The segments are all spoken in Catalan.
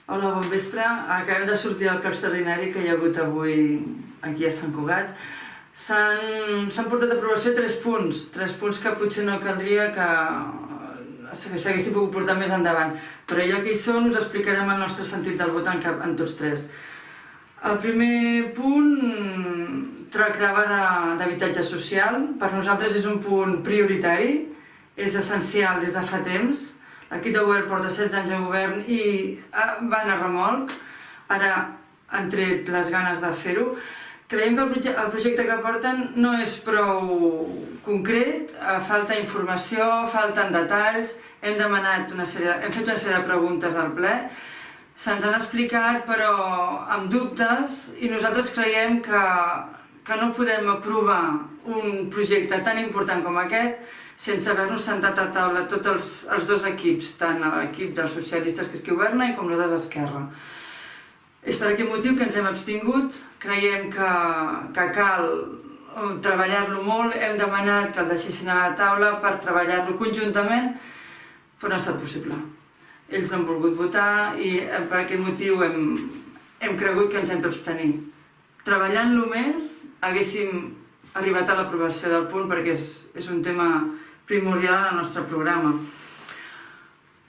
Hola, bon vespre. Acabem de sortir del ple extraordinari que hi ha hagut avui aquí a Sant Cugat. S'han portat a aprovació 3 punts que potser no caldria que s'haguessin pogut portar més endavant. Però ja que hi són, us explicarem el nostre sentit del vot en tots 3. El primer punt tractava d'habitatge social. Per nosaltres és un punt prioritari, és essencial des de fa temps. L'equip de govern porta 16 anys de govern i van a remolc. Ara han tret les ganes de fer-ho. Creiem que el projecte que porten no és prou concret, falta informació, falten detalls. Hem fet una sèrie de preguntes al ple. Se'ns han explicat, però amb dubtes, i nosaltres creiem que no podem aprovar un projecte tan important com aquest sense haver-nos sentat a taula tots els dos equips, tant l'equip dels socialistes, que és qui governa, com els d'Esquerra. És per aquest motiu que ens hem abstingut. Creiem que cal treballar-lo molt. Hem demanat que el deixessin a la taula per treballar-lo conjuntament, però no ha estat possible. Ells no han volgut votar i per aquest motiu hem cregut que ens hem d'abstenir. Treballant-lo més, haguéssim arribat a l'aprovació del punt perquè és un tema primordial en el nostre programa.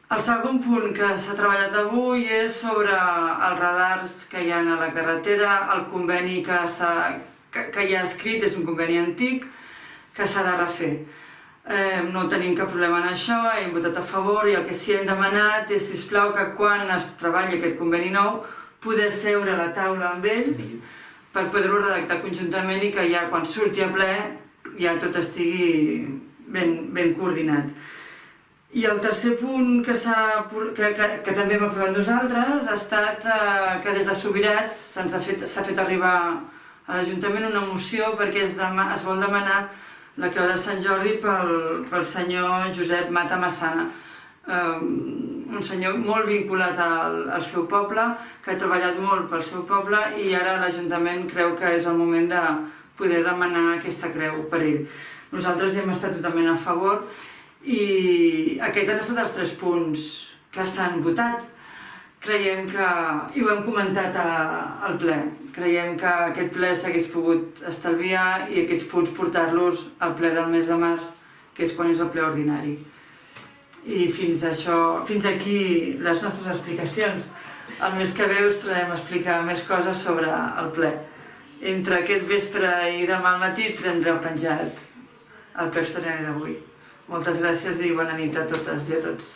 El segon punt que s'ha treballat avui és sobre els radars que hi ha a la carretera. El conveni que hi ha escrit és un conveni antic que s'ha de refer. No tenim cap problema en això, hem votat a favor i el que sí hem demanat és, sisplau, que quan es treballi aquest conveni nou poder seure a la taula amb ells per poder-ho redactar conjuntament i que ja quan surti a ple ja tot estigui ben coordinat. I el tercer punt que també hem aprovat nosaltres ha estat que des de Subirats s'ha fet arribar a l'Ajuntament una moció perquè es vol demanar la Creu de Sant Jordi pel senyor Josep Mata Massana, un senyor molt vinculat al seu poble, que ha treballat molt pel seu poble i ara l'Ajuntament creu que és el moment de poder demanar aquesta creu per ell. Nosaltres hi hem estat totalment a favor i aquests han estat els 3 punts que s'han votat. Creiem que, i ho hem comentat al ple, creiem que aquest ple s'hagués pogut estalviar i aquests punts portar-los al ple del mes de març, que és quan és el ple ordinari. I fins aquí les nostres explicacions. El mes que ve us tornarem a explicar més coses sobre el ple. Entre aquest vespre i demà al matí tindreu penjat el ple extraordinari d'avui. Moltes gràcies i bona nit a totes i a tots.